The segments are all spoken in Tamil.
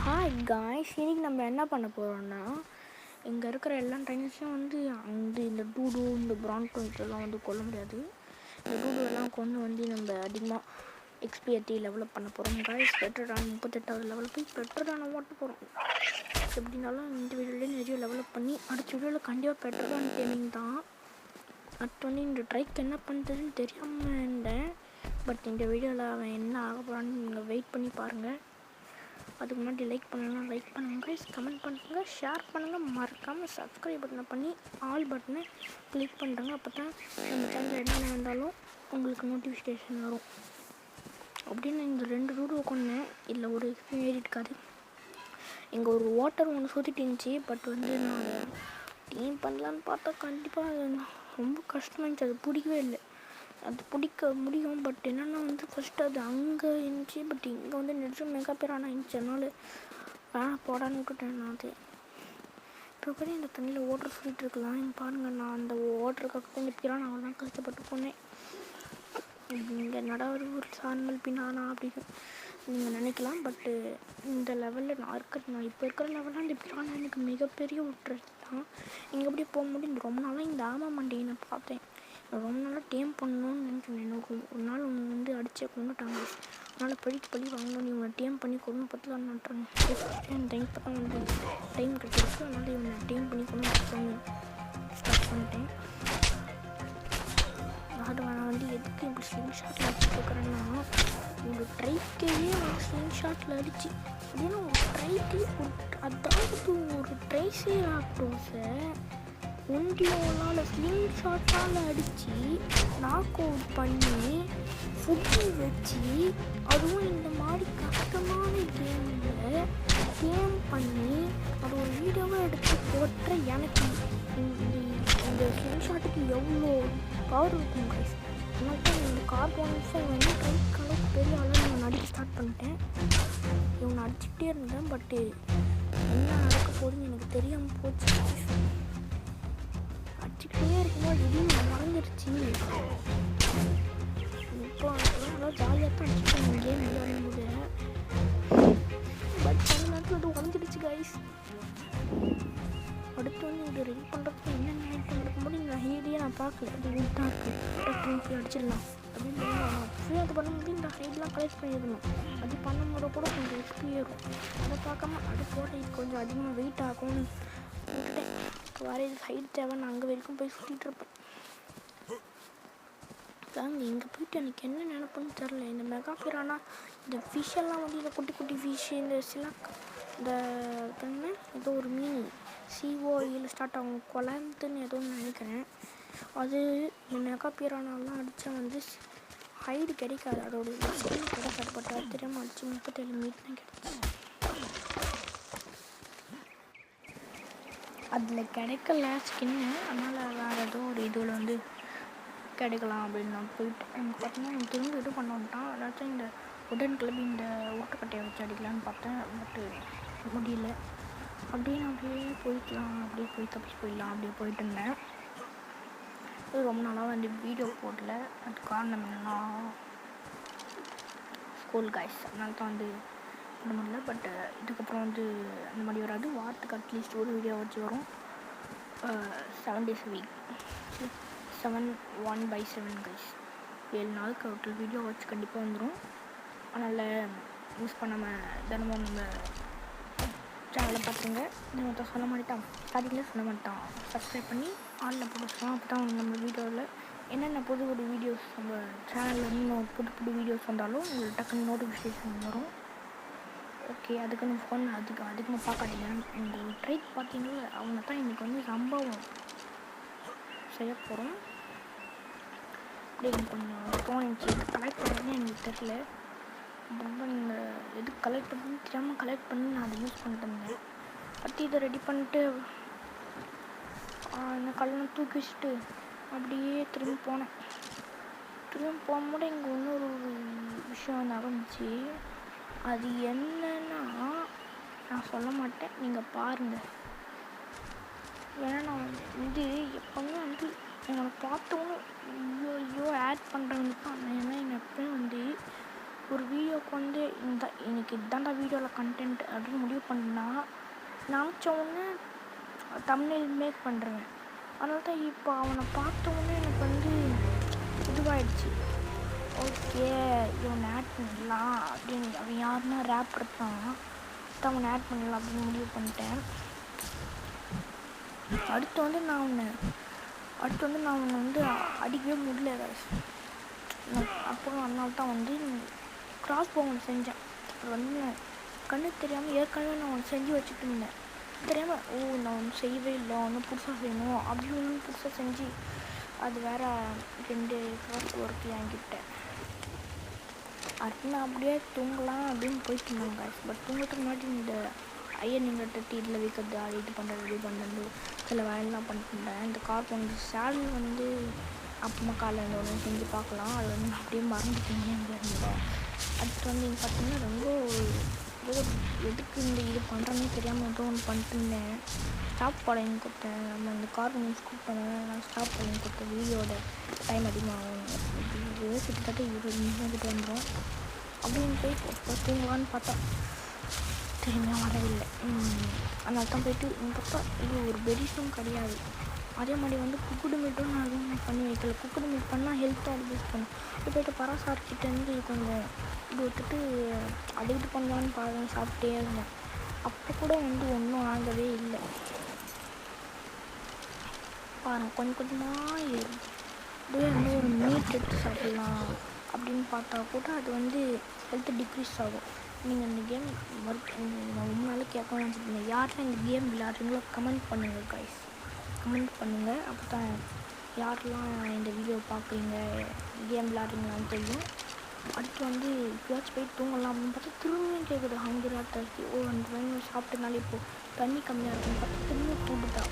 ஹாய் காய்ஸ், இன்னைக்கு நம்ம என்ன பண்ண போகிறோம்னா, இங்கே இருக்கிற எல்லா டைனோஸையும் இந்த டூடு இந்த பிரான்கோ இதெல்லாம் கொல்ல முடியாது. இந்த டூடு எல்லாம் கொண்டு நம்ம அதிகமாக எக்ஸ்பி ஏற்றி லெவலப் பண்ண போகிறோம் காய்ஸ். பெட்ரோடான் 38வது லெவலில் போய் பெட்ரோடானை ஓட்ட போகிறோம். எப்படின்னாலும் இந்த வீடியோலேயே நிறைய லெவலப் பண்ணி அடுத்த வீடியோவில் கண்டிப்பாக பெட்ரோடான் டேமிங் தான். அடுத்து இந்த ட்ரைக் என்ன பண்ணுறதுன்னு தெரியாமல் இருந்தேன். பட் இந்த வீடியோவில் அவன் என்ன ஆக போகிறான்னு நீங்கள் வெயிட் பண்ணி பாருங்கள். அதுக்கு முன்னாடி லைக் பண்ணலாம், லைக் பண்ணுங்கள், கமெண்ட் பண்ணுங்கள், ஷேர் பண்ணுங்கள், மறக்காமல் சப்ஸ்கிரைப் பட்டனை பண்ணி ஆல் பட்டனை கிளிக் பண்ணுறங்க. அப்போ தான் நம்ம சேனலில் என்னென்ன வந்தாலும் உங்களுக்கு நோட்டிஃபிகேஷன் வரும். அப்படின்னு இந்த 2 ரூடு கொண்டேன். இல்லை ஒரு எக்ஸ்பீரியன் ஏறி இருக்காது. இங்கே ஒரு வாட்டர் ஒன்று சுற்றிட்டு இருந்துச்சு. பட் நான் டீம் பண்ணலான்னு பார்த்தா கண்டிப்பாக ரொம்ப கஷ்டமாகிடுச்சு. அது பிடிக்கவே இல்லை. அது பிடிக்க முடியும். பட் என்னென்னா ஃபஸ்ட்டு அது அங்கே இருந்துச்சு. பட் இங்கே நெட்ஸும் மெகா பிரானா இருந்துச்சு. அதனால போடான்னு விட்டுட்டேன். நான் அது இப்போ கூட இந்த தண்ணியில் ஓட்டர் சொல்லிட்டு இருக்கலாம். இங்கே பாருங்கள், நான் அந்த ஓட்டருக்காக இந்த பிரானா தான் கஷ்டப்பட்டு போனேன். இங்கே நடாவது ஒரு நார்மல் பின்னானா அப்படின்னு நீங்கள் நினைக்கலாம். பட்டு இந்த லெவலில் நான் இப்போ இருக்கிற லெவலில் இந்த பிரானா எனக்கு மிகப்பெரிய ஒரு தான். இங்கே அப்படியே போக முடியும். ரொம்ப நாளாக இந்த ஆமா மண்டையை நான் பார்த்தேன். ரொம்ப நாளாக டேம் பண்ணணும்னு நினைக்கிறேன். எனக்கு ஒரு நாள் அவங்க அடிச்சே கொண்டுட்டாங்க. அதனால் பழி வாங்கணும். இவங்க டேம் பண்ணி கொண்டு பார்த்துலாம் நட்டுறாங்க. டைம் இப்போ தான் டைம் கிடச்சிருக்கு. அதனால் இவங்க டேம் பண்ணி கொண்டு ஸ்டார்ட் பண்ணிட்டேன். அது நான் எதுக்கு இப்படி ஸ்லிங் ஷாட்டில் அடிச்சுருக்கிறேன்னா, ஒரு ட்ரைக்கையே ஸ்லிங் ஷாட்டில் அடிச்சு அப்படின்னா ஒரு ட்ரைக்கு அதாவது ஒரு ட்ரைஸே ஆகட்டும் சார் ஒண்டியோனால் ஸ்லிங் ஷாட்டால் அடித்து நாக் அவுட் பண்ணி ஃபுட்டு வச்சு, அதுவும் இந்த மாதிரி கஷ்டமான கேமில் கேம் பண்ணி அது ஒரு வீடியோவாக எடுத்து போட்ட எனக்கு இந்த ஸ்லிங் ஷாட்டுக்கு எவ்வளோ பவர் இருக்கும் கைஸ். அதனால தான் இந்த கார்போனஸை கைக்கால பெரிய அளவு நான் அடிக்க ஸ்டார்ட் பண்ணிட்டேன். இவனை அடிச்சுக்கிட்டே இருந்தேன். பட்டு என்ன நடக்க போகுதுன்னு எனக்கு தெரியாமல் போச்சு. அடிச்சுக்கிட்டே இருக்கும்போது திடீர்னு மறந்துடுச்சு. இப்போ நல்லா ஜாலியாக தான் அடிச்சுட்டேன் கேம் விளையாடும்போது. பட் அந்த நேரத்தில் அது உடஞ்சிடுச்சு கைஸ். அடுத்து இது ரெடி பண்ணுறதுக்கு என்னென்ன ஐட்டம் இருக்கும்போது இந்த ஹைடியே நான் பார்க்கல. அது விட்டாக இருக்குது. போய் அடிச்சிடலாம் அப்படின்னு அது பண்ணும்போது இந்த ஹைட்லாம் கலெக்ட் பண்ணிடணும். அது பண்ணும்போது கூட கொஞ்சம் எக்ஸ்பி ஏறும். அதை பார்க்காம அது போட இது கொஞ்சம் அதிகமாக வெயிட் ஆகும்னு விட்டுட்டேன். வேறு இது ஹைட் தேவைன்னு அங்கே வரைக்கும் போய் சுற்றிட்டு இருப்பேன். தாங்க இங்கே போயிட்டு எனக்கு என்ன நினைப்புன்னு தெரில. இந்த மெகா பிரானா இந்த ஃபிஷ்ஷெல்லாம் இந்த குட்டி குட்டி ஃபிஷ்ஷு இந்த சிலாக் இந்த ஏதோ ஒரு மீன் சிஓஇயில் ஸ்டார்ட் ஆகும் குழந்துன்னு ஏதோ ஒன்று நினைக்கிறேன். அது இந்த மெகா பிரானாலாம் அடித்தா ஹைடு கிடைக்காது. அதோட ஸ்கின் கிடைக்காது. பட் அது தெரியாமல் அடித்து 37 மீட் தான் கிடைச்சி. அதில் கிடைக்கல ஸ்கின்னு. அதனால் வேறு ஏதோ ஒரு இதில் கிடைக்கலாம் அப்படின்னு நான் போயிட்டு எனக்கு பார்த்தீங்கன்னா திரும்ப இது பண்ண வந்துட்டான். அதாச்சும் இந்த உடன் கிளம்பி இந்த ஊட்டக்கட்டையை வச்சு அடிக்கலான்னு பார்த்தேன். பட்டு முடியல. அப்படியே போய்க்கலாம், அப்படியே போய் தப்பிச்சு போயிடலாம் அப்படியே போயிட்டு இருந்தேன். ரொம்ப நாளாக வீடியோ போடல. அது காரணம் என்னென்னா ஸ்கூல் கைஸ். அதனால தான் பண்ண முடியல. பட் இதுக்கப்புறம் அந்த மாதிரி வராது. வாரத்துக்கு அட்லீஸ்ட் ஒரு வீடியோ வச்சு வரும். 7 days a week 7/1/7 கைஸ். 7 நாளுக்கு ஒரு வீடியோ வச்சு கண்டிப்பாக வந்துடும். அதனால் மிஸ் பண்ணாமல் தினமும் நம்ம சேனலை பார்த்துங்க. இன்னொருத்த சொல்ல மாட்டான், ஸ்டார்டிங்கில் சொல்ல மாட்டான், சப்ஸ்கிரைப் பண்ணி ஆன்லைன் போட்டுக்கலாம். அப்போ தான் நம்ம வீடியோவில் என்னென்ன புது வீடியோஸ் நம்ம சேனலில் இன்னும் புது வீடியோஸ் வந்தாலும் உங்களுக்கு டக்குன்னு நோட்டிஃபிகேஷன் வரும். ஓகே, அதுக்குன்னு ஃபோன் அதுக்குன்னு பார்க்காதீங்க. இந்த ட்ரைக் பார்த்தீங்கன்னா அவங்க தான் இன்றைக்கி சம்பவம் செய்ய போகிறோம். அப்படி எனக்கு கொஞ்சம் தோணுச்சு. கலெக்ட் பண்ணுறதுன்னு எனக்கு தெரியல. ரொம்ப நீங்கள் எதுக்கு கலெக்ட் பண்ணி தெரியாமல் கலெக்ட் பண்ணி நான் அதை யூஸ் பண்ணிட்டு இருந்தேன். அடுத்து இதை ரெடி பண்ணிட்டு இந்த கல்லெலாம் தூக்கி வச்சுட்டு அப்படியே திரும்பி போனேன். திரும்பி போகும்போது இங்கே இன்னொரு விஷயம் நடந்துச்சு. அது என்னன்னா நான் சொல்ல மாட்டேன், நீங்கள் பாருங்கள். ஏன்னா நான் எப்போவுமே எங்களை பார்த்தவங்க ஐயோ ஆட் பண்ணுறவங்க தான். ஏன்னா எங்கள் எப்பயும் ஒரு வீடியோவுக்கு வந்து எனக்கு இதாண்டா வீடியோவில் கண்டென்ட் அப்படின்னு முடிவு பண்ணா நினச்ச உடனே தம்ப்நெயில் மேக் பண்ணுறேன். அதனால தான் இப்போ அவனை பார்த்த உடனே எனக்கு வந்து இதுவாகிடுச்சு. ஓகே, இவனை ஆட் பண்ணிடலாம் அப்படின்னு. அவன் யாருன்னா ரேப்பர் தான், அவனை ஆட் பண்ணலாம் அப்படின்னு முடிவு பண்ணிட்டேன். அடுத்து வந்து நான் அவனை வந்து அடிக்கவே முடியல. அப்புறம் அதனால தான் வந்து கிராஸ் போ ஒன்று செஞ்சேன். அது வந்து கண்ணு தெரியாமல் ஏற்கனவே நான் ஒன்று செஞ்சு வச்சுட்டு இருந்தேன். தெரியாமல் நான் ஒன்று செய்யவே இல்லை, ஒன்று புதுசாக செய்யணும் அப்படின்னு ஒன்று புதுசாக செஞ்சு அது வேறு 2 கிராஸ் ஒர்க்கு என்கிட்ட. அடுத்து நான் அப்படியே தூங்கலாம் அப்படின்னு போயிட்டு இருந்தாங்க. பட் தூங்கிறதுக்கு முன்னாடி இந்த ஐயனிங்க தட்டி இதில் வைக்கிறது, அது இது பண்ணுறது, இது பண்ணுறது, சில வேலைலாம் பண்ணிட்டுருந்தேன். இந்த கார் போன சேனல் வந்து அப்புறமா காலையில் ஒன்று செஞ்சு பார்க்கலாம். அது வந்து அப்படியே மறந்துட்டீங்க இருந்தேன். அடுத்து வந்து இங்கே பார்த்தீங்கன்னா ரொம்ப எதுக்கு இது பண்ணுறேன்னே தெரியாமல் ஏதோ ஒன்று பண்ணிட்டு இருந்தேன். ஸ்டாப் பண்ணி கொடுத்தேன். நம்ம இந்த கார் ஒன்று ஸ்கூப் பண்ணேன், நான் ஸ்டாப் பண்ணி கொடுத்தேன். வீடியோட டைம் அதிகமாகும், இது கிட்டத்தட்ட 20 நிமிஷம் கிட்ட வந்துடும் அப்படின்னு போய் இப்போ தூங்கலான்னு பார்த்தா திரும்பியும் வரவில்லை. அதனால தான் போய்ட்டு இங்கே பார்த்தா இது ஒரு பெரிசும் கிடையாது. அதே மாதிரி வந்து குக்குடு மீட்டும் நான் எதுவும் பண்ணி வைக்கல. குக்குடு மீட் பண்ணால் ஹெல்த்தும் அட்வைஸ் பண்ணேன். இப்போ போய்ட்டு பராசார்கிட்டேருந்து கொஞ்சம் இது விட்டுட்டு அது இது பண்ணலான்னு சாப்பிட்டே இருந்தேன். அப்போ கூட வந்து ஒன்றும் ஆகவே இல்லை. பாருங்கள், கொஞ்சம் கொஞ்சமாக இதுவே வந்து ஒரு மீட் எடுத்து சாப்பிட்லாம் அப்படின்னு பார்த்தா கூட அது வந்து ஹெல்த்து டிக்ரீஸ் ஆகும். நீங்கள் இந்த கேம் நான் உண்மையாலே கேட்க நினச்சிருந்தேன். யாரெல்லாம் இந்த கேம் விளையாடுறீங்களோ கமெண்ட் பண்ணுங்கள் கைஸ், கமெண்ட் பண்ணுங்கள். அப்போ தான் யாரெல்லாம் இந்த வீடியோ பார்க்குறீங்க, கேம் விளையாடுறீங்களான்னு தெரியும். அடுத்து வந்து இப்போயாச்சும் போய் தூங்கலாம் அப்படின்னு பார்த்தா திரும்பியும் கேட்குது ஹங்கரா தர்த்தி. அந்த வேணும் சாப்பிட்டனால இப்போது தண்ணி கம்மியாக இருக்குன்னு பார்த்தா திரும்பியும் கூப்பிட்டா.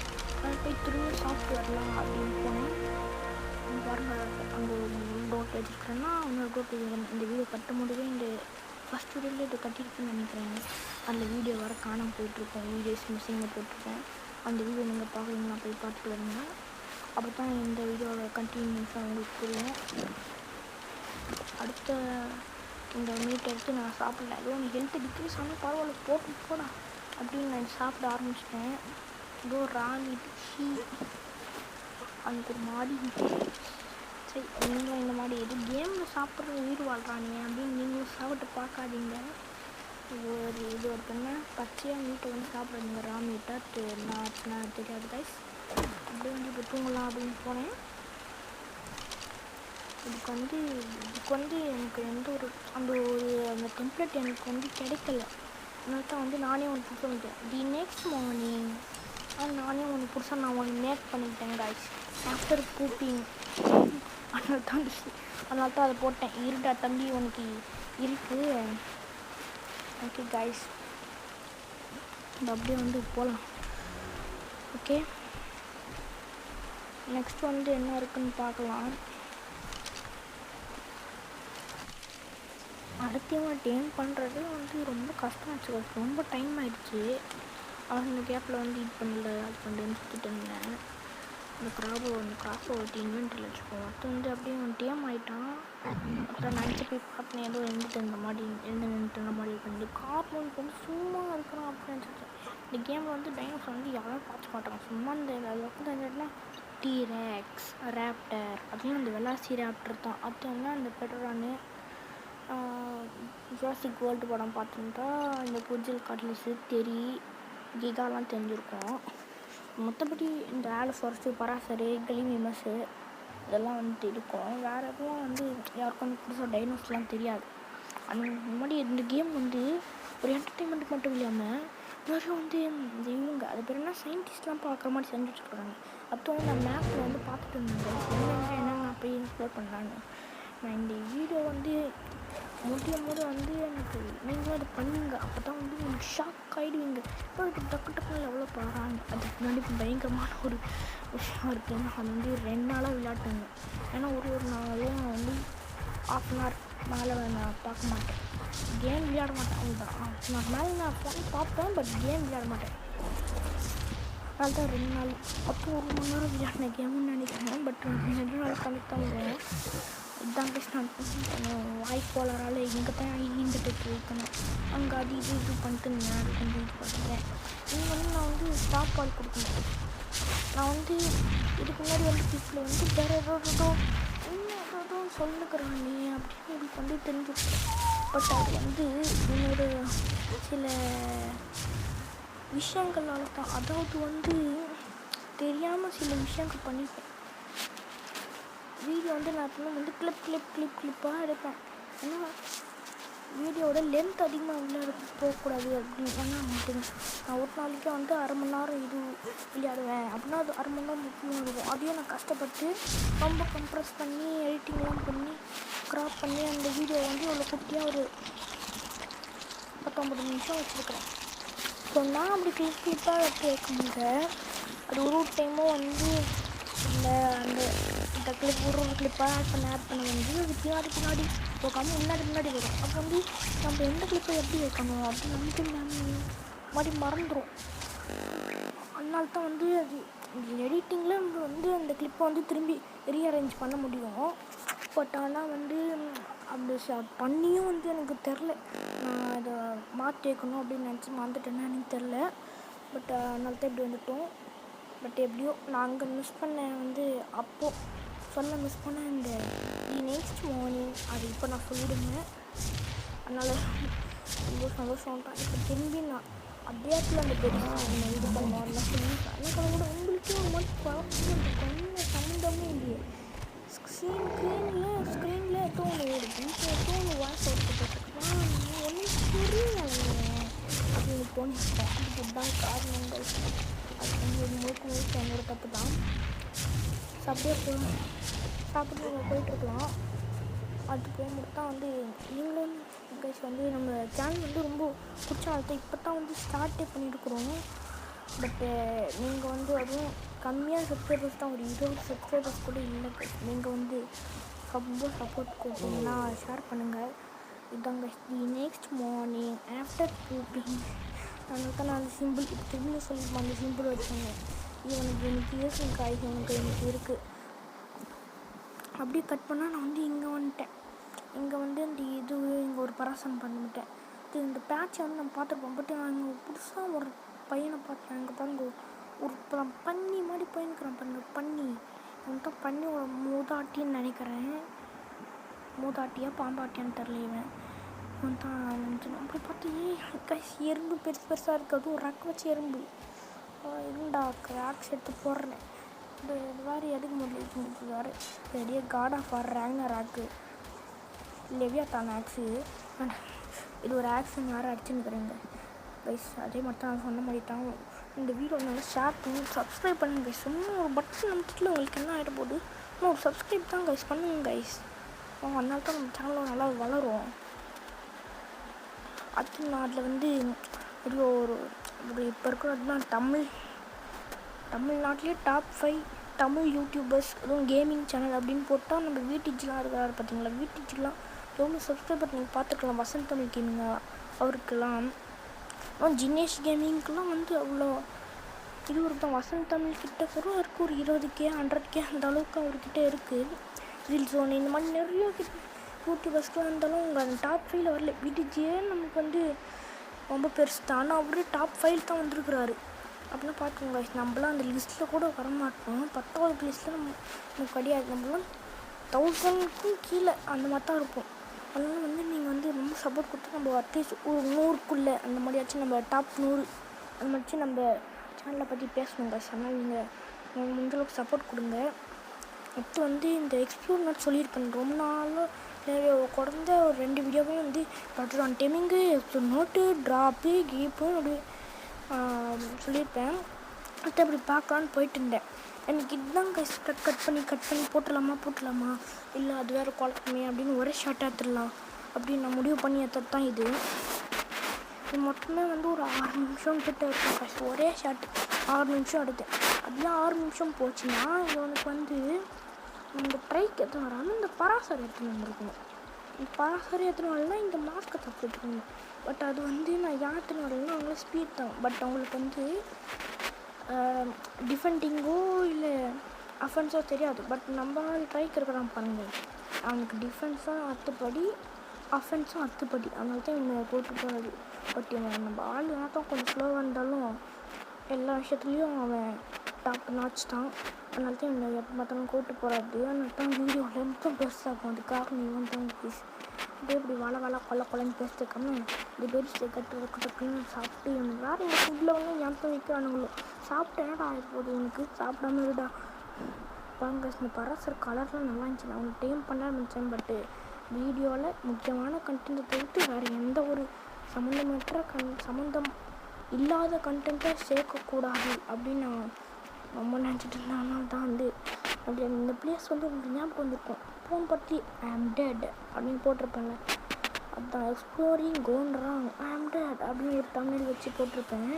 அது போய் திரும்பியும் சாப்பிட்டு வரலாம் அப்படின்னு போனேன். பாருங்கள், அங்கே ஒரு டோட் வச்சுருக்கிறேன்னா இன்னொரு டோட் இந்த வீடியோ கட்ட முடியவே இந்த ஃபஸ்ட் வீடியோவில் இதை கட்டியிருக்குன்னு நினைக்கிறேன். அந்த வீடியோ வர காணாமல் போயிட்டுருக்கோம், வீடியோஸ் மிஸ்ஸிங்காக போட்டிருக்கேன். அந்த வீடியோ நீங்கள் பார்க்குறீங்கன்னா போய் பார்த்துட்டு வருங்க. அப்படி தான் இந்த வீடியோவோட கண்டினியூஸாக உங்களுக்கு புரியும். அடுத்த இந்த மீட் எடுத்து நான் சாப்பிடல. ஏதோ ஒன்று ஹெல்த்து டிக்ரீஸ் ஆனால் பரவாயில்ல, போடா அப்படின்னு நான் சாப்பிட ஆரம்பிச்சிட்டேன். ஏதோ ராணி ஷீ அந்த ஒரு மாடி. சரி, நீங்களும் இந்த மாதிரி எது கேமில் சாப்பிட்ற உயிர் வாழ்றானே அப்படின்னு நீங்களும் சாப்பிட்டு பார்க்காதீங்க. இது ஒரு பெண்ணை பச்சையாக மீட்டை வந்து சாப்பிட்றீங்க. ரா மீட்டை நான் தெரியாது கைஸ். அப்படியே வந்து இப்போ தூங்கலாம் அப்படின்னு போனேன். இதுக்கு வந்து எனக்கு எந்த ஒரு அந்த டெம்ப்ளேட் எனக்கு வந்து கிடைக்கல. அதனால தான் வந்து நானே ஒன்று புதுசாக பண்ணிட்டேன். நெக்ஸ்ட் மார்னிங் நானே ஒன்று புதுசாக நான் ஒன்று மேக் பண்ணிட்டேன் கைஸ், ஆஃப்டர் பூப்பிங். அதனால தான் அதை போட்டேன். இருடா தம்பி உனக்கு இருக்குது. ஓகே கைஸ், அப்படியே வந்து போகலாம். ஓகே, நெக்ஸ்ட் வந்து என்ன இருக்குன்னு பார்க்கலாம். அடுத்தவங்க டேம் பண்ணுறது வந்து ரொம்ப கஷ்டமாச்சு, ரொம்ப டைம் ஆகிடுச்சு. அந்த கேப்பில் வந்து இது பண்ணல அது பண்ணுறேன்னு சுற்றிட்டு இருந்தேன். அந்த கிராஸை ஒட்டி இன்வென்ட்ரியில் வச்சுப்போம். அது வந்து அப்படியே அவன் டேம் ஆகிட்டான். அப்புறம் நினச்சி போய் பார்த்தேன், ஏதோ எழுந்த மாதிரி பண்ணி கார் வந்து சும்மா இருக்கிறான் அப்படின்னு நினச்சிட்டேன். இந்த கேமில் வந்து டைனோசர் வந்து யாரும் பார்த்து மாட்டாங்க. சும்மா இந்த வந்து டீரெக்ஸ், ரேப்டர் அப்படின்னு அந்த வெலாசி ரேப்டர் தான். அது வந்து அந்த பெட்ரானு ஜுராசிக் வேர்ல்டு படம் பார்த்துருந்தா இந்த புஜில் காட்லிஸு கிகாலாம் தெரிஞ்சிருக்கும். மற்றபடி இந்த ஆலோஃபாரஸ்ட்டு, பராசரு, கலிமிமஸு இதெல்லாம் வந்துட்டு இருக்கும். வேறு எதுவும் வந்து யாருக்கும் வந்து புதுசாக டைனோஸ்லாம் தெரியாது. அந்த முன்னாடி இந்த கேம் வந்து ஒரு என்டர்டெயின்மெண்ட்டுக்கு மட்டும் இல்லாமல் நிறைய வந்து இந்த இவங்க அது பேர் என்ன சயின்டிஸ்ட்லாம் பார்க்குற மாதிரி செஞ்சு வச்சுருக்குறாங்க. அப்போ வந்து நான் மேப்பில் வந்து பார்த்துட்டு இருந்தாங்க என்னென்ன போய் எக்ஸ்ப்ளோர் பண்ணலான்னு. நான் இந்த வீடியோ வந்து முடியும் போது வந்து எனக்கு நீங்களும் அது பண்ணுங்க. அப்போ தான் வந்து உங்களுக்கு ஷாக் ஆகிடுவீங்க. இப்போ இது டக்கு எவ்வளோ பாடுறாங்க. அதுக்கு முன்னாடி பயங்கரமான ஒரு விஷயம் இருக்குதுன்னு அது வந்து 2 நாளாக விளையாட்டுங்க. ஏன்னா ஒரு நாளும் நான் வந்து ½ மேலே நான் பார்க்க மாட்டேன், கேம் விளையாட மாட்டேன். அதுதான் நான் மேலே நான் ஃபோன் பார்ப்பேன், பட் கேம் விளையாட மாட்டேன். அதனால தான் 2 நாள் அப்போது 1 மணி நேரம் விளையாடின கேமுன்னு நினைக்கிறேன். பட் 2 நாள் கணக்கு தான் வருவேன். இதுதான் கைஸ் நான் வாய்ஸ் போலரால் இங்கே தான் ஈந்துட்டு வைக்கணும், அங்கே அது இது பண்ணிட்டு நான் கொஞ்சம் இது பண்ணுறேன். இங்கே வந்து நான் வந்து ஸ்டாப் கால் கொடுக்கணும். நான் வந்து இதுக்கு முன்னாடி வந்து கிளிப்பில் வந்து வேறு ஏதோ சொல்லுக்கிறானே அப்படின்னு எனக்கு வந்து தெரிஞ்சுக்கிட்டேன். பட் அது வந்து என்னோட சில விஷயங்களால் தான், அதாவது வந்து தெரியாமல் சில விஷயங்கள் பண்ணிப்பேன். வீடியோ வந்து நான் எப்பவுமே வந்து கிளிப்பாக எடுப்பேன். ஏன்னா வீடியோவோட லென்த் அதிகமாக உள்ள போகக்கூடாது அப்படின்னு வந்து நான் ஒரு நாளைக்கே வந்து 1/2 மணி நேரம் இது விளையாடுவேன் அப்படின்னா அது 1/2 மணி நேரம் முக்கியம் இருக்கும். அதையும் நான் கஷ்டப்பட்டு ரொம்ப கம்ப்ரெஸ் பண்ணி எடிட்டிங்லாம் பண்ணி க்ராப் பண்ணி அந்த வீடியோ வந்து இவ்வளோ குட்டியாக ஒரு 19 நிமிஷம் வச்சுருக்கிறேன். ஸோ நான் அப்படி கிளிப்பாக எடுத்து வைக்கும்போது அது ஒரு டைமும் வந்து இல்லை இந்த கிளிப் ஒரு கிளிப்பாக ஆட் பண்ண வந்து அது பின்னாடி போகாமல் முன்னாடி வரும். அப்போ வந்து நம்ம எந்த கிளிப்பை எப்படி வைக்கணும் அப்படின்னு வந்து மாதிரி மறந்துடும். அதனால தான் வந்து அது எடிட்டிங்கில் நம்ம வந்து அந்த கிளிப்பை வந்து திரும்பி ரீஅரேஞ்ச் பண்ண முடியும். பட் ஆனால் வந்து அப்படி பண்ணியும் வந்து எனக்கு தெரில, நான் அதை மாற்றி வைக்கணும் அப்படின்னு நினச்சி மறந்துட்டேன்னா எனக்கு தெரில. பட் அதனால தான் இப்படி வந்துட்டோம். பட் எப்படியோ நான் அங்கே மிஸ் பண்ணேன் வந்து அப்போது மிஸ் பண்ண இந்த நெக்ஸ்ட் மார்னிங் அது இப்போ நான் சொல்லிடுவேன். அதனால் ரொம்ப சந்தோஷம் தான். இப்போ திரும்பி நான் அதே இடத்துல அந்த பெரிய இது பண்ணுவார்லாம் சொல்லிட்டேன். எனக்கு அதை விட உங்களுக்கே ஒரு மாதிரி குழப்பம் கொஞ்சம் சம்மந்தமே இல்லையே. ஸ்க்ரீனில் ஏதோ ஒன்று ஓடுது, ஏதோ ஒன்று வாய்ஸ் அவுட் போட்டுருக்கலாம், ஒன்றும் புரியல அப்படின்னு தோணிட்டேன். அதுக்கு தான் காரணங்கள். அது வந்து முழுக்க என்னோட தப்பு தான். சாப்பிட்டு போயிட்டுருக்கலாம். அது போகும்போது தான் வந்து நீங்களும் கைஸ் வந்து நம்ம சேனல் வந்து ரொம்ப பிடிச்ச ஆள்தான் இப்போ தான் வந்து ஸ்டார்ட்டே பண்ணியிருக்கிறோம். பட்டு நீங்கள் வந்து அதுவும் கம்மியாக சப்ஸ்கிரைபர்ஸ் தான், ஒரு 20 சப்ஸ்கிரைபர்ஸ் கூட இல்லை கைஸ். நீங்கள் வந்து ரொம்ப சப்போர்ட் கொடுத்தீங்கன்னா ஷேர் பண்ணுங்கள். இதாங்க நெக்ஸ்ட் மார்னிங் ஆஃப்டர் பூப்பிங் அதனால தான் நான் அந்த சிம்பிள் இப்போ திரும்பி சொல்லிப்போம் அந்த சிம்பிள் வச்சுங்க. இவனுக்கு இருக்குது காய்க்கு எனக்கு இருக்குது அப்படியே கட் பண்ணால் நான் வந்து இங்கே வந்துட்டேன். இங்கே வந்து இந்த இங்கே ஒரு பராசனம் பண்ணிவிட்டேன். இந்த பேட்சை வந்து நம்ம பார்த்துருப்போம். பட் நான் இங்கே புதுசாக ஒரு பையனை பார்த்தேன். இங்கே பாருங்க ஒரு பன்னி மாதிரி போயிருக்கிறான் பாருங்க. பன்னி அவன் தான் பன்னியோட மூதாட்டின்னு நினைக்கிறேன். மூதாட்டியா பாம்பாட்டியான்னு தெரில. இவன் தான் நினச்சேன். அப்படி பார்த்து எறும்பு பெருசாக இருக்குது. அதுவும் ஒரு ரக் வச்சு எறும்பு இருந்தா ஆக்ஸ் எடுத்து போடுறேன். இந்த மாதிரி எதுக்கு முடியல பெரிய காட் ஆஃப் வார் ராக்னராக்கு லெவியாத்தான் ஆக்ஸு. இது ஒரு ஆக்ஸுன்னு யாரும் அடிச்சுன்னுக்குறேங்க கைஸ். அதே மாதிரி தான் நான் சொன்ன மாதிரி தான் இந்த வீடியோ நல்லா ஷேர் பண்ணி சப்ஸ்கிரைப் பண்ணுங்க கைஸ். சும்மா ஒரு பட்டன் நமத்துல உங்களுக்கு என்ன ஆகிட போகுது, இன்னும் ஒரு சப்ஸ்கிரைப் தான் கைஸ் பண்ணுங்க கைஸ். அதனால தான் நம்ம சேனலில் நல்லா வளரும். அது நான் அதில் வந்து ஒரு இப்போ இருக்கிறது தான் தமிழ்நாட்டிலே டாப் 5 தமிழ் யூடியூபர்ஸ் அதுவும் கேமிங் சேனல் அப்படின்னு போட்டால் நம்ம வீட்டிஜிலாம் இருக்கிறாரு பார்த்தீங்களா. வீட்டிஜிலாம் எவ்வளோ சப்ஸ்கிரைபர் நீங்கள் பார்த்துக்கலாம். வசந்த் தமிழ் கேமிங் அவருக்கெல்லாம், ஜினேஷ் கேமிங்க்கெலாம் வந்து அவ்வளோ இது தான். வசந்த் தமிழ் கிட்ட கூட இருக்குது ஒரு 20K 100K அந்த அளவுக்கு அவர்கிட்ட இருக்குது. ரீல்ஸ் ஒன்று இந்த மாதிரி நிறைய யூடியூபர்ஸ்க்குலாம் இருந்தாலும் உங்கள் டாப் 5 வரல. வீட்டிஜியே நமக்கு வந்து ரொம்ப பெருசு தான். ஆனால் அவரே டாப் 5 தான் வந்திருக்கிறாரு. அப்படின்னா பார்த்துக்கோங்க, நம்மளாம் அந்த லிஸ்ட்டில் கூட வரமாட்டோம். 10வது லிஸ்ட்டில் நமக்கு கிடையாது. நம்மளாம் 1000க்கும் கீழே அந்த மாதிரி தான் இருப்போம். அதனால் வந்து நீங்கள் வந்து ரொம்ப சப்போர்ட் கொடுத்து நம்ம அட்லீஸ்ட் ஒரு 100க்குள்ளே அந்த மாதிரியாச்சும் நம்ம டாப் 100 அந்த மாதிரிச்சும் நம்ம சேனலை பற்றி பேசணுங்க. அதனால் நீங்கள் முந்தளவுக்கு சப்போர்ட் கொடுங்க. அடுத்து வந்து இந்த எக்ஸ்ப்ளோர் நான் சொல்லியிருப்பேன் ரொம்ப நாளாக குறைந்த ஒரு 2 வீடியோவையும் வந்து டாக்டர் டெமிங்கு நோட்டு ட்ராப்பு கீப்புன்னு அப்படி சொல்லியிருப்பேன். அடுத்து அப்படி பார்க்கலான்னு போயிட்டு இருந்தேன். எனக்கு இதுதான் கைஸ் கட் பண்ணி போட்டலாமா இல்லை அது வேறு குழப்பமே அப்படின்னு ஒரே ஷார்ட்டாக எடுத்துடலாம் அப்படின்னு நான் முடிவு பண்ணி எடுத்தது தான் இது மொத்தமே வந்து ஒரு 6 நிமிஷம் கிட்ட இருக்கும் கைஸ். ஒரே ஷார்ட் 6 நிமிஷம் எடுத்தேன். அப்படியே 6 நிமிஷம் போச்சுன்னா இவனுக்கு வந்து இந்த ட்ரைக் எத்தனை வராமல் இந்த பராசரி எடுத்துன்னு வந்துருக்கணும். இந்த பராசரி எத்தனை வரலன்னா இந்த மாஸ்க்கை தப்பிட்டுருக்கணும். பட் அது வந்து நான் யாத்தின்னு வரலன்னா அவங்கள ஸ்பீட் தான். பட் அவங்களுக்கு வந்து டிஃபெண்டிங்கோ இல்லை அஃபென்ஸோ தெரியாது. பட் நம்ம ட்ரைக் இருக்கிறான் பாருங்க, அவனுக்கு டிஃபென்ஸும் அத்துப்படி அஃபென்ஸும் அத்துப்படி, அதனால தான் இவனை போட்டு போகிறது. பட் இவன் நம்ம ஆள் தான் கொஞ்சம் ஸ்லோவாக இருந்தாலும் எல்லா விஷயத்துலேயும் அவன் டாப் நாச் தான். அதனால தான் இவனை எப்போ பார்த்தாலும் கூப்பிட்டு போகிறாது. அதனால தான் வீடியோவில் மட்டும் பெருசாகும். அது காரணம் இவன் தான் ப்ளீஸ். இதே இப்படி வள கொலன்னு பேசிட்டுருக்காம இந்த பெருசு டக்குன்னு சாப்பிட்டு இவனுக்கு வேறு இந்த ஃபுட்டில் வந்து ஞாபகம் வைக்கிறானுங்களோ. சாப்பிட்டு என்னடா ஆகி போகுது உனக்கு, சாப்பிடாம இருடா. பாருங்க இந்த பராசர் கலர்லாம் நல்லா இருந்துச்சு. நான் அவனுக்கு டைம் பண்ண ஆரம்பித்தேன். பட்டு வீடியோவில் முக்கியமான கண்டென்ட்டை தவிர்த்து வேறு எந்த ஒரு சம்மந்தம் இல்லாத கண்டென்ட்டை சேர்க்கக்கூடாது அப்படின்னு நான் ரொம்ப நினச்சிட்டு இருந்தேன். அதனால தான் வந்து அப்படி இந்த பிளேஸ் வந்து உங்களுக்கு ஞாபகம் வந்திருக்கும். ஃபோன் பற்றி ஐ ஆம் டெட் அப்படின்னு போட்டிருப்பேன்ல, அதுதான் எக்ஸ்ப்ளோரிங் கோன் ராங் ஐ ஆம் டெட் அப்படின்னு ஒரு தமிழ் வச்சு போட்டிருப்பேன்.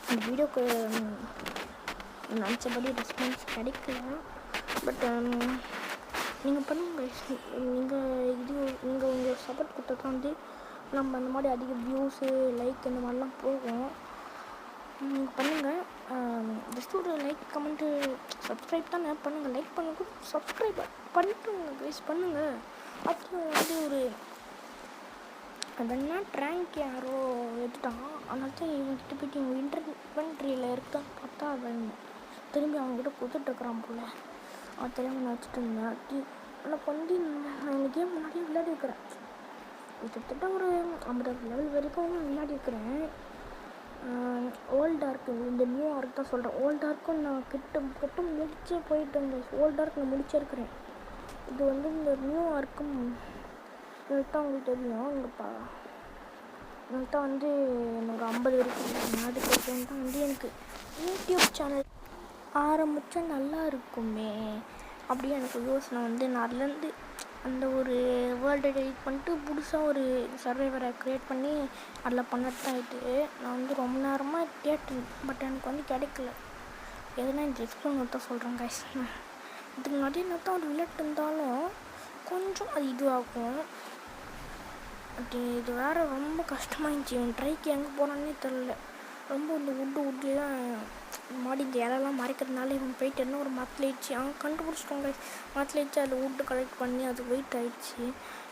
இந்த வீடியோக்கு நினச்சபடி ரெஸ்பான்ஸ் கிடைக்கல. பட் நீங்கள் பண்ணுங்கள். நீங்கள் உங்கள் சப்போர்ட் கொடுத்தா வந்து நம்ம அந்த மாதிரி அதிக வியூஸு லைக் இந்த மாதிரிலாம் போகும். நீங்கள் பண்ணுங்கள். ஜஸ்ட் ஒரு லைக் கமெண்ட்டு சப்ஸ்கிரைப் தான் பண்ணுங்கள். லைக் பண்ணுங்க, சப்ஸ்கிரைப் பண்ணிட்டுங்க கைஸ் பண்ணுங்கள். அப்புறம் வந்து ஒரு அதென்னா ட்ராங்க் யாரோ எடுத்துட்டான். அதனால தான் இவங்ககிட்ட போய்ட்டு இவங்க இன்வென்ட்ரியில் இருக்கான்னு பார்த்தா அவன் திரும்பி அவங்ககிட்ட கொடுத்துட்ருக்குறான் போல். அது தெரியாமல் நான் வச்சுட்டு இருந்தேன். எனக்கு வந்து நான் இந்த கேம் முன்னாடியே விளையாடி இருக்கிறேன். கிட்டத்தட்ட ஒரு 50 லெவல் வரைக்கும் விளையாடி இருக்கிறேன். ஓல்ட் ஆர்க்கு இந்த நியூ ஆர்க் தான் சொல்கிறேன். ஓல்ட் ஆர்க்கும் நான் கிட்ட முடிச்சே போயிட்டு இருந்தேன். ஓல்ட் ஆர்க் நான் முடிச்சிருக்கிறேன். இது வந்து இந்த நியூ ஆர்க்கும் இவள்கிட்ட அவங்களுக்கு தெரியும். இவள்கிட்ட வந்து எனக்கு 50 வரைக்கும் அதுக்கப்புறம் தான் வந்து எனக்கு யூடியூப் சேனல் ஆரம்பித்தா நல்லா இருக்குமே அப்படின்னு எனக்கு யோசனை வந்து நான் அதுலேருந்து அந்த ஒரு வேர்ல்டை எடிட் பண்ணிட்டு புதுசாக ஒரு சர்வைவரை க்ரியேட் பண்ணி அதில் பண்ணதான் ஆகிட்டு நான் வந்து ரொம்ப நேரமாக கேட்டேன். பட் எனக்கு வந்து கிடைக்கல. எதுனா இந்த எக்ஸ்ப்ளோர் தான் சொல்கிறேன் கைஸ். இதுக்கு முன்னாடி தான் ஒரு விளையாட்டு இருந்தாலும் கொஞ்சம் அது இதுவாகும். அப்படி இது வேறு ரொம்ப கஷ்டமாகிடுச்சு. இவன் ட்ரைக்கு எங்கே போனான்னே தெரில. ரொம்ப இந்த உட்டுலாம் மாடி இந்த இலெல்லாம் மறைக்கிறதுனால இவன் போயிட்டு என்ன ஒரு மரத்தில் ஆயிடுச்சு. அவங்க கண்டுபிடிச்சிட்டோங்க. மரத்தில் ஆயிடுச்சு. அதில் உட்டு கலெக்ட் பண்ணி அது வெயிட் ஆகிடுச்சு.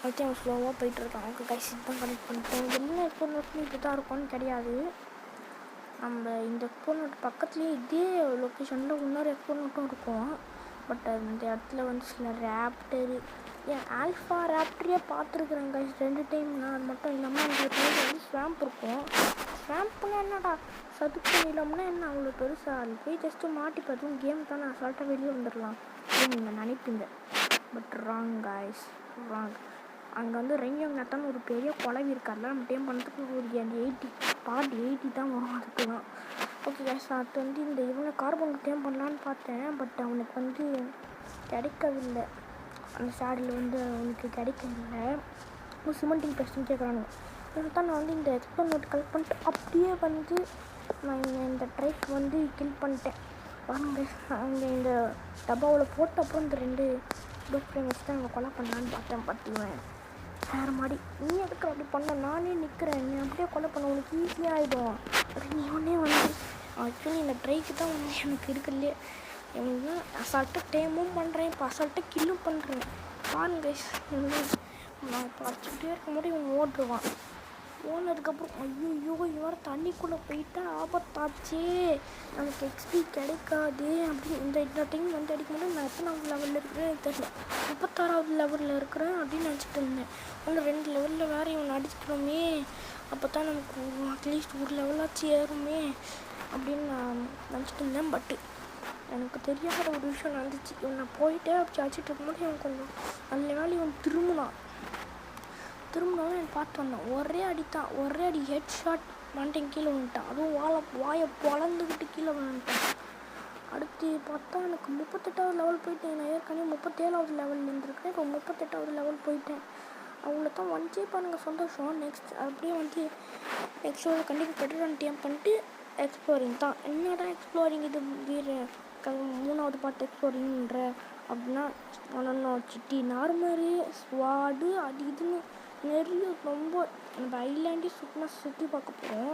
அதுக்கு அவன் ஸ்லோவாக போயிட்டுருக்கான். அவங்க கைசி தான் கலெக்ட் பண்ணிட்டோம். என்ன எக்ஸ்ப்ளோர் இப்படி தான் இருக்கும்னு கிடையாது. நம்ம இந்த எக்ஸ்ப்ளோர் பக்கத்துலேயே இதே லொக்கேஷனில் இன்னொரு எக்ஸ்ப்ளோரும் இருக்கும். பட் அந்த இடத்துல வந்து சில ரேப்டரு ஆல்ஃபா ரேப்டரே பார்த்துருக்குறேங்க 2 டைம். நான் அது மட்டும் இல்லாமல் அந்த டைம் வந்து ஸ்வாம்ப் இருக்கும். ஸ்வாம்ப்னா என்னடா சதுப்பு நிலம்னா என்ன அவ்வளோ பெருசாக அது போய் ஜஸ்ட்டு மாட்டி பார்த்தும் கேம் தான் நான் சால்ட்டாக வெளியே வந்துடலாம் அப்படின்னு நீங்கள் நினைப்பீங்க. But wrong guys, wrong. அங்கே வந்து ரெங்கத்தான் ஒரு பெரிய குழவி இருக்கார்ல, நம்ம டைம் பண்ணுறதுக்கு ஒரு 80 தான் வரும். அதுக்கு தான் ஓகே கைஸ். அது வந்து இந்த இவனை கார்பன் டைம் பண்ணலான்னு பார்த்தேன். பட் அவனுக்கு வந்து கிடைக்கவில்லை. அந்த சேடில் வந்து அவனுக்கு கிடைக்கவில்லை. ஒரு சிமெண்டிங் பெஸ்ட்டுன்னு கேட்குறானுங்க. அதுக்கு தான் நான் வந்து இந்த எக்ஸ்ப்ளோர் நோட் கலெக்ட் பண்ணிட்டு அப்படியே வந்து நான் இந்த ட்ரைக் வந்து கில் பண்ணிட்டேன். வாங்க அங்கே இந்த டப்பாவில் போட்டு அப்புறம் இந்த 2 டூப் ஃப்ரேம் வச்சு தான் அவங்க கொலை பண்ணலான்னு பார்த்தேன். பார்த்துவேன் வேறு மாதிரி நீ எதுக்கு அப்படி பண்ண, நானே நிற்கிறேன், நீ அப்படியே கொலை பண்ண உனக்கு ஈஸியாக ஆகிடும் அப்படின்னு இவனே வந்து ஆக்சுவலி இந்த ட்ரைக்கு தான் வந்து எனக்கு இருக்குல்லையே. இவங்க அசால்ட்டாக டைமும் பண்ணுறேன், இப்போ அசால்ட்டாக கில்லும் பண்ணுறேன். பாருங்க நான் இப்போ அடிச்சுக்கிட்டே இருக்கும்போது இவன் ஓடுவான். ஓனதுக்கப்புறம் ஐயோ இவன் தண்ணிக்குள்ளே போயிட்டா ஆபத்தாச்சே, நமக்கு எக்ஸ்பி கிடைக்காது அப்படின்னு இந்த டைம் வந்து அடிக்கும்போது நான் எத்தனாவது லெவலில் இருக்கிறேன்னு தெரியல. 36வது லெவலில் இருக்கிறேன் அப்படின்னு நினச்சிட்டு இருந்தேன். ஆனால் 2 லெவலில் வேறு இவன் அடிச்சிட்டோமே, அப்போ தான் நமக்கு அட்லீஸ்ட் ஒரு லெவலாச்சு ஏறுமே அப்படின்னு நான் நினச்சிட்டு இருந்தேன். பட்டு எனக்கு தெரியாத ஒரு விஷயம் நடந்துச்சு. இவன் நான் போயிட்டே அப்படி அடிச்சிட்டு இருக்கும்போது இவன் கொஞ்சம் நல்ல வேலை இவன் திரும்பினாலும் எனக்கு பார்த்து வந்தான். ஒரே அடி ஹெட் ஷாட் மண்டைக்கு கீழே வந்துட்டான். அதுவும் வாயை பொழந்துக்கிட்டு கீழே வந்துட்டான். அடுத்து பார்த்தா எனக்கு 38வது லெவல் போயிட்டேன். நான் ஏற்கனவே 37வது லெவலில் இருந்திருக்கேன். இப்போ 38வது லெவல் போயிட்டேன். அவங்கள தான் வந்துச்சே பாருங்க சந்தோஷம். நெக்ஸ்ட் அப்படியே வந்து நெக்ஸ்ட் கண்டிப்பாக பெட்டர் டேம் பண்ணிட்டு எக்ஸ்ப்ளோரிங் தான். என்னடா எக்ஸ்ப்ளோரிங் இது வீர 3வது பார்ட் எக்ஸ்ப்ளோரிங்ன்ற அப்படின்னா ஒன்றும் சிட்டி நார்மலு ஸ்வாடு அது இதுன்னு நிறைய ரொம்ப நம்ம ஐலாண்டே சுற்றி பார்க்க போகிறோம்.